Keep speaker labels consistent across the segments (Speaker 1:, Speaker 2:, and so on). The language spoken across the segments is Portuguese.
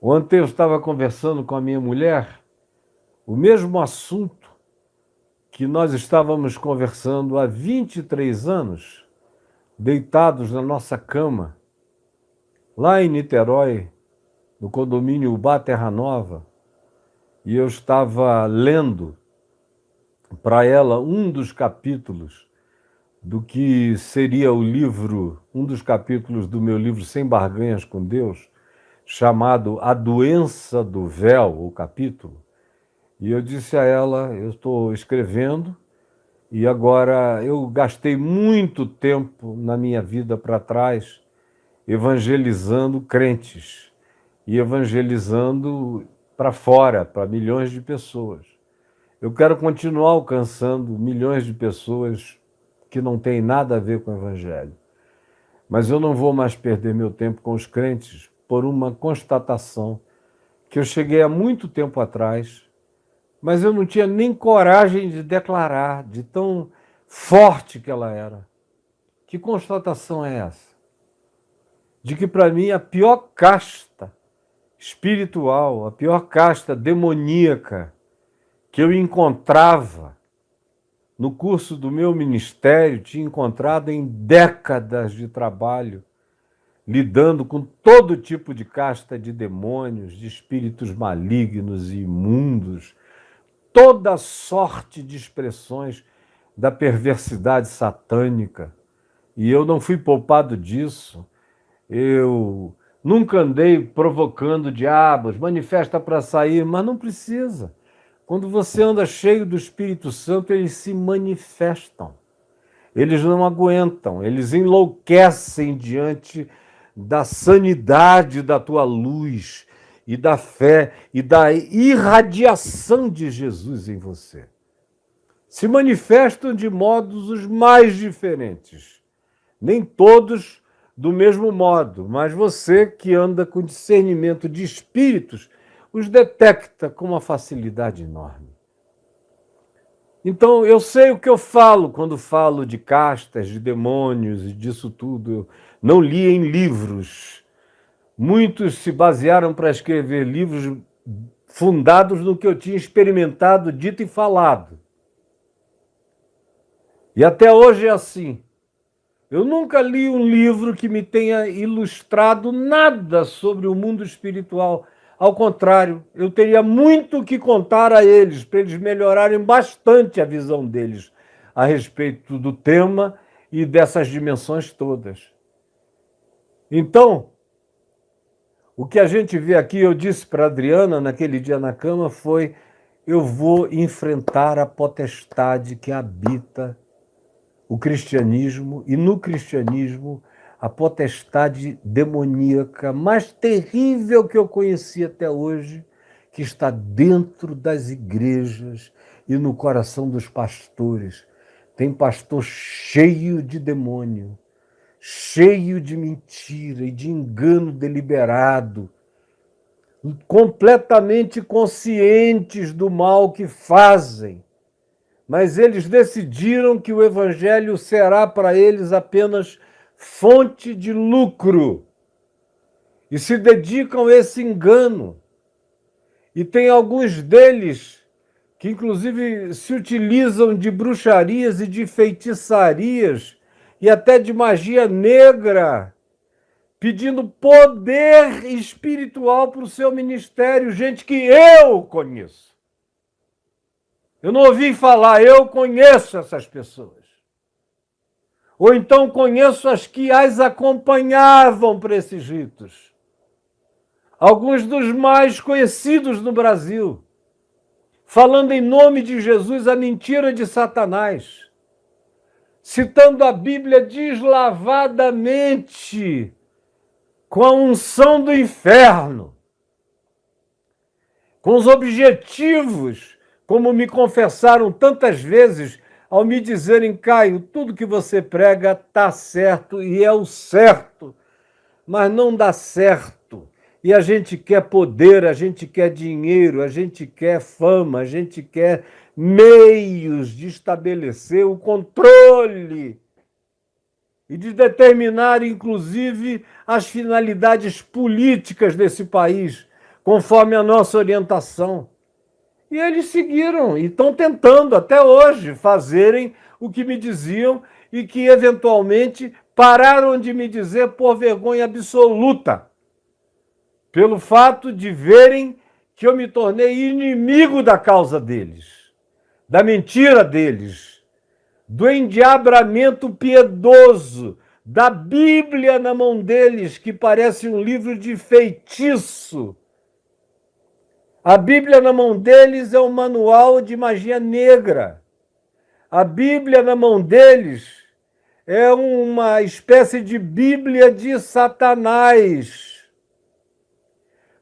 Speaker 1: Ontem eu estava conversando com a minha mulher o mesmo assunto que nós estávamos conversando há 23 anos, deitados na nossa cama, lá em Niterói, no condomínio Ubá Terra Nova, e eu estava lendo para ela um dos capítulos do que seria o livro, um dos capítulos do meu livro Sem Barganhas com Deus, chamado A Doença do Véu, o capítulo. E eu disse a ela, eu estou escrevendo e agora eu gastei muito tempo na minha vida para trás evangelizando crentes e evangelizando para fora, para milhões de pessoas. Eu quero continuar alcançando milhões de pessoas que não têm nada a ver com o evangelho. Mas eu não vou mais perder meu tempo com os crentes por uma constatação que eu cheguei há muito tempo atrás, mas eu não tinha nem coragem de declarar, de tão forte que ela era. Que constatação é essa? De que, para mim, a pior casta espiritual, a pior casta demoníaca que eu encontrava no curso do meu ministério, tinha encontrado em décadas de trabalho, lidando com todo tipo de casta de demônios, de espíritos malignos e imundos, toda sorte de expressões da perversidade satânica. E eu não fui poupado disso. Eu nunca andei provocando diabos, manifesta para sair, mas não precisa. Quando você anda cheio do Espírito Santo, eles se manifestam. Eles não aguentam, eles enlouquecem diante da sanidade da tua luz e da fé e da irradiação de Jesus em você. Se manifestam de modos os mais diferentes. Nem todos do mesmo modo, mas você que anda com discernimento de espíritos, os detecta com uma facilidade enorme. Então, eu sei o que eu falo quando falo de castas, de demônios e disso tudo. Eu não li em livros. Muitos se basearam para escrever livros fundados no que eu tinha experimentado, dito e falado. E até hoje é assim. Eu nunca li um livro que me tenha ilustrado nada sobre o mundo espiritual. Ao contrário, eu teria muito o que contar a eles, para eles melhorarem bastante a visão deles a respeito do tema e dessas dimensões todas. Então, o que a gente vê aqui, eu disse para a Adriana naquele dia na cama, foi: eu vou enfrentar a potestade que habita o cristianismo, e no cristianismo a potestade demoníaca mais terrível que eu conheci até hoje, que está dentro das igrejas e no coração dos pastores. Tem pastor cheio de demônio, cheio de mentira e de engano deliberado, completamente conscientes do mal que fazem, mas eles decidiram que o evangelho será para eles apenas fonte de lucro e se dedicam a esse engano. E tem alguns deles que, inclusive, se utilizam de bruxarias e de feitiçarias e até de magia negra, pedindo poder espiritual para o seu ministério, gente que eu conheço. Eu não ouvi falar, eu conheço essas pessoas. Ou então conheço as que as acompanhavam para esses ritos. Alguns dos mais conhecidos no Brasil, falando em nome de Jesus a mentira de Satanás, citando a Bíblia deslavadamente, com a unção do inferno, com os objetivos, como me confessaram tantas vezes, ao me dizerem: Caio, tudo que você prega está certo e é o certo, mas não dá certo. E a gente quer poder, a gente quer dinheiro, a gente quer fama, a gente quer meios de estabelecer o controle e de determinar, inclusive, as finalidades políticas desse país, conforme a nossa orientação. E eles seguiram e estão tentando até hoje fazerem o que me diziam e que eventualmente pararam de me dizer por vergonha absoluta, pelo fato de verem que eu me tornei inimigo da causa deles, da mentira deles, do endiabramento piedoso, da Bíblia na mão deles, que parece um livro de feitiço. A Bíblia na mão deles é um manual de magia negra. A Bíblia na mão deles é uma espécie de Bíblia de Satanás.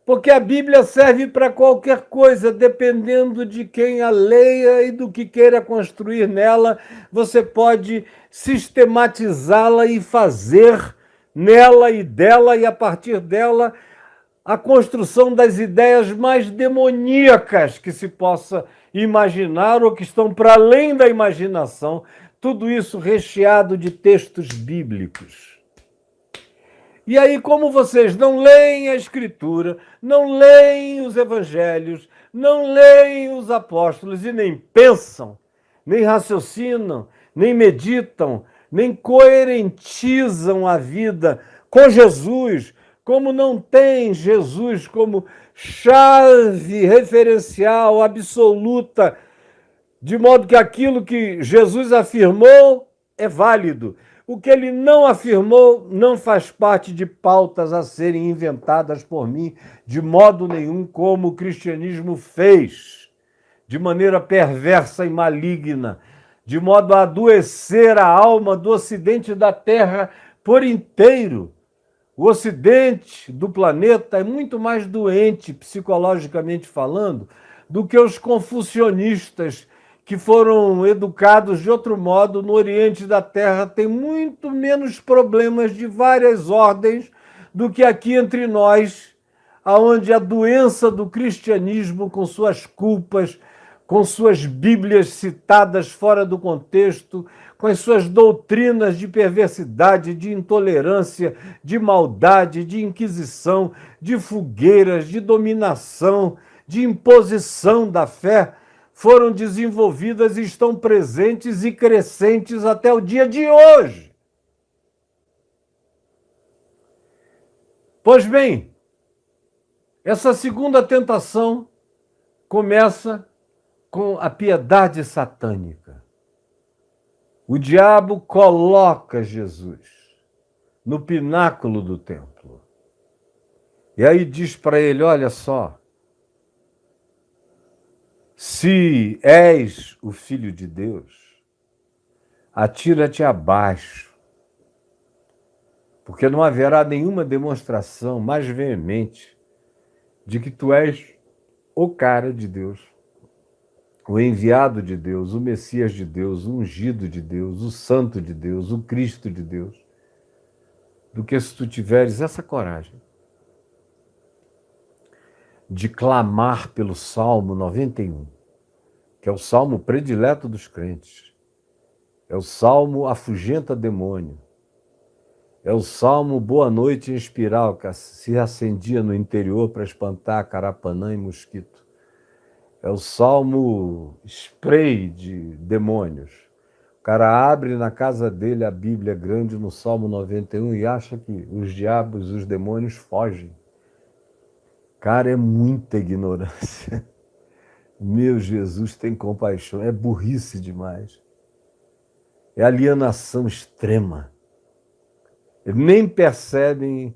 Speaker 1: Porque a Bíblia serve para qualquer coisa, dependendo de quem a leia e do que queira construir nela, você pode sistematizá-la e fazer nela e dela e a partir dela a construção das ideias mais demoníacas que se possa imaginar ou que estão para além da imaginação, tudo isso recheado de textos bíblicos. E aí, como vocês não leem a Escritura, não leem os Evangelhos, não leem os apóstolos e nem pensam, nem raciocinam, nem meditam, nem coerentizam a vida com Jesus, como não tem Jesus como chave referencial absoluta, de modo que aquilo que Jesus afirmou é válido. O que ele não afirmou não faz parte de pautas a serem inventadas por mim, de modo nenhum, como o cristianismo fez, de maneira perversa e maligna, de modo a adoecer a alma do ocidente da Terra por inteiro. O ocidente do planeta é muito mais doente, psicologicamente falando, do que os confucionistas que foram educados de outro modo no Oriente da Terra, tem muito menos problemas de várias ordens do que aqui entre nós, onde a doença do cristianismo, com suas culpas, com suas Bíblias citadas fora do contexto, com as suas doutrinas de perversidade, de intolerância, de maldade, de inquisição, de fogueiras, de dominação, de imposição da fé, foram desenvolvidas e estão presentes e crescentes até o dia de hoje. Pois bem, essa segunda tentação começa com a piedade satânica. O diabo coloca Jesus no pináculo do templo. E aí diz para ele, olha só, se és o Filho de Deus, atira-te abaixo, porque não haverá nenhuma demonstração mais veemente de que tu és o cara de Deus, o enviado de Deus, o Messias de Deus, o ungido de Deus, o santo de Deus, o Cristo de Deus, do que se tu tiveres essa coragem de clamar pelo Salmo 91, que é o salmo predileto dos crentes. É o salmo afugenta demônio. É o salmo boa noite em espiral, que se acendia no interior para espantar carapanã e mosquito. É o salmo spray de demônios. O cara abre na casa dele a Bíblia grande no Salmo 91 e acha que os diabos, os demônios fogem. Cara, é muita ignorância. Meu Jesus tem compaixão. É burrice demais. É alienação extrema. Eles nem percebem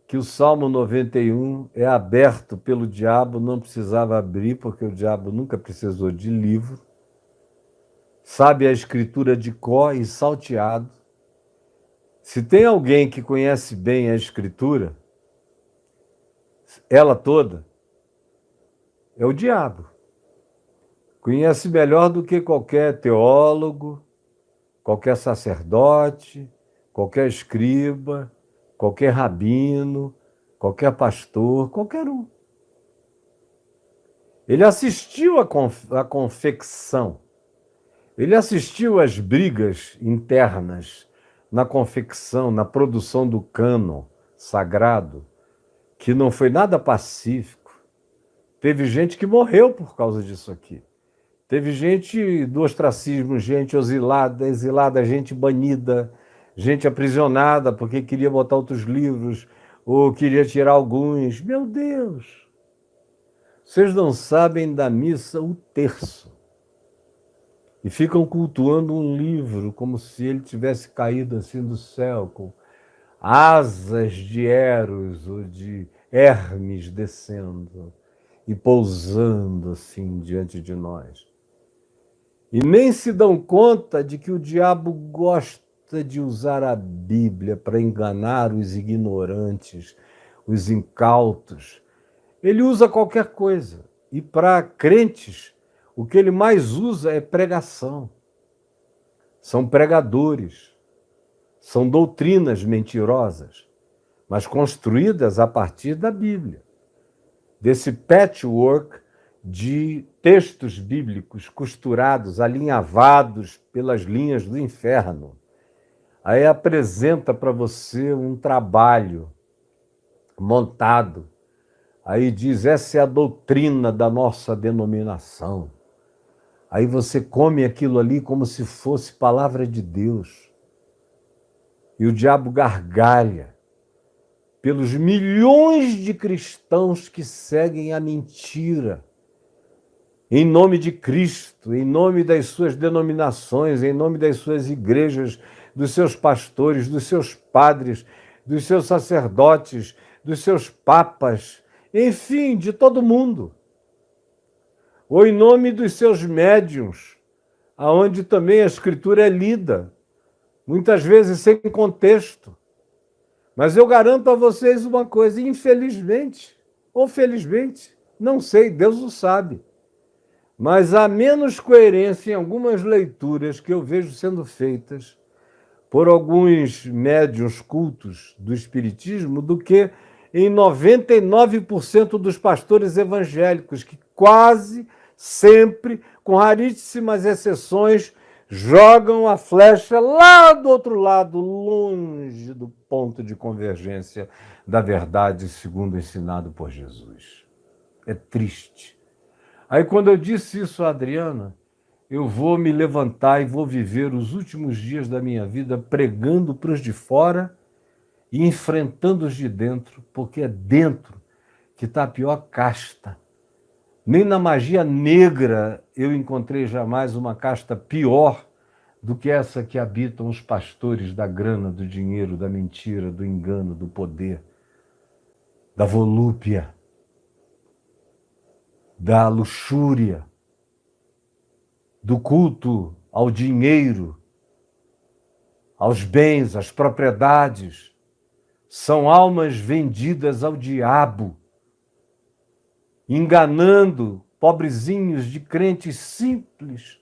Speaker 1: que o Salmo 91 é aberto pelo diabo, não precisava abrir, porque o diabo nunca precisou de livro. Sabe a escritura de có e salteado. Se tem alguém que conhece bem a escritura, ela toda, é o diabo. Conhece melhor do que qualquer teólogo, qualquer sacerdote, qualquer escriba, qualquer rabino, qualquer pastor, qualquer um. Ele assistiu à confecção, ele assistiu às brigas internas na confecção, na produção do cânon sagrado, que não foi nada pacífico, Teve gente que morreu por causa disso aqui. Teve gente do ostracismo, gente exilada, gente banida, gente aprisionada porque queria botar outros livros ou queria tirar alguns. Meu Deus! Vocês não sabem da missa o terço. E ficam cultuando um livro como se ele tivesse caído assim do céu, com asas de Eros ou de Hermes descendo e pousando assim diante de nós. E nem se dão conta de que o diabo gosta de usar a Bíblia para enganar os ignorantes, os incautos. Ele usa qualquer coisa. E para crentes, o que ele mais usa é pregação. São pregadores. São doutrinas mentirosas, mas construídas a partir da Bíblia. Desse patchwork de textos bíblicos costurados, alinhavados pelas linhas do inferno. Aí apresenta para você um trabalho montado. Aí diz, essa é a doutrina da nossa denominação. Aí você come aquilo ali como se fosse palavra de Deus. E o diabo gargalha pelos milhões de cristãos que seguem a mentira. Em nome de Cristo, em nome das suas denominações, em nome das suas igrejas, dos seus pastores, dos seus padres, dos seus sacerdotes, dos seus papas, enfim, de todo mundo. Ou em nome dos seus médiuns, aonde também a Escritura é lida, muitas vezes sem contexto. Mas eu garanto a vocês uma coisa, infelizmente, ou felizmente, não sei, Deus o sabe, mas há menos coerência em algumas leituras que eu vejo sendo feitas por alguns médiuns cultos do Espiritismo do que em 99% dos pastores evangélicos, que quase sempre, com raríssimas exceções, jogam a flecha lá do outro lado, longe do ponto de convergência da verdade segundo ensinado por Jesus. É triste. Aí quando eu disse isso a Adriana, eu vou me levantar e vou viver os últimos dias da minha vida pregando para os de fora e enfrentando os de dentro, porque é dentro que está a pior casta. Nem na magia negra eu encontrei jamais uma casta pior do que essa que habitam os pastores da grana, do dinheiro, da mentira, do engano, do poder, da volúpia, da luxúria, do culto ao dinheiro, aos bens, às propriedades. São almas vendidas ao diabo, enganando pobrezinhos de crentes simples,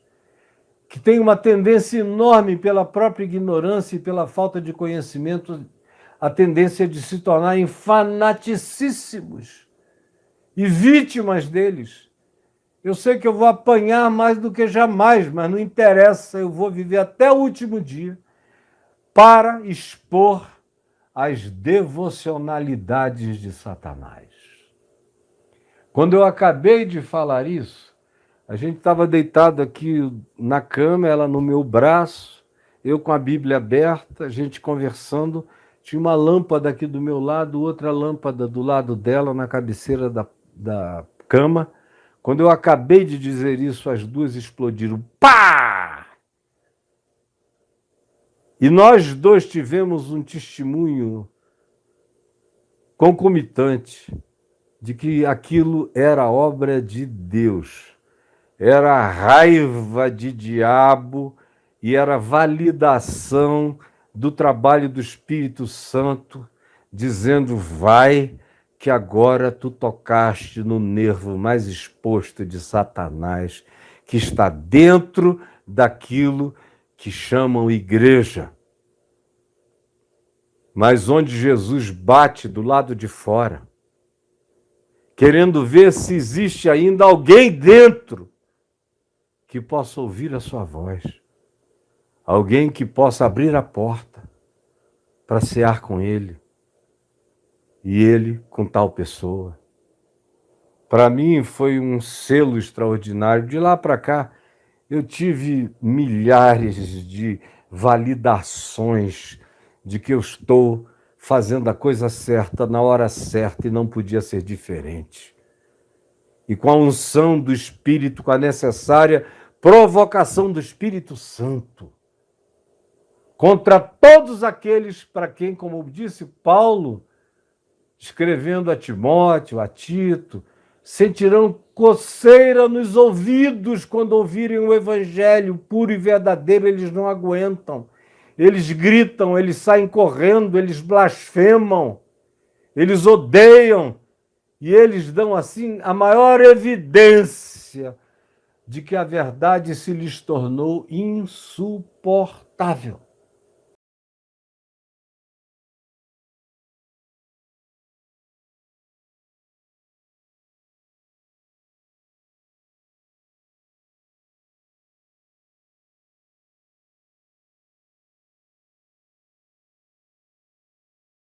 Speaker 1: que têm uma tendência enorme pela própria ignorância e pela falta de conhecimento, a tendência de se tornarem fanaticíssimos e vítimas deles. Eu sei que eu vou apanhar mais do que jamais, mas não interessa, eu vou viver até o último dia para expor as devocionalidades de Satanás. Quando eu acabei de falar isso, a gente estava deitado aqui na cama, ela no meu braço, eu com a Bíblia aberta, a gente conversando, tinha uma lâmpada aqui do meu lado, outra lâmpada do lado dela, na cabeceira da cama. Quando eu acabei de dizer isso, as duas explodiram. Pá! E nós dois tivemos um testemunho concomitante de que aquilo era obra de Deus. Era raiva de diabo e era validação do trabalho do Espírito Santo, dizendo, vai, que agora tu tocaste no nervo mais exposto de Satanás, que está dentro daquilo que chamam igreja. Mas onde Jesus bate do lado de fora, querendo ver se existe ainda alguém dentro que possa ouvir a sua voz, alguém que possa abrir a porta para cear com ele, e ele com tal pessoa. Para mim foi um selo extraordinário. De lá para cá, eu tive milhares de validações de que eu estou fazendo a coisa certa na hora certa e não podia ser diferente. E com a unção do Espírito, com a necessária provocação do Espírito Santo, contra todos aqueles para quem, como disse Paulo, escrevendo a Timóteo, a Tito, sentirão coceira nos ouvidos quando ouvirem o evangelho puro e verdadeiro, eles não aguentam. Eles gritam, eles saem correndo, eles blasfemam, eles odeiam, e eles dão assim a maior evidência de que a verdade se lhes tornou insuportável.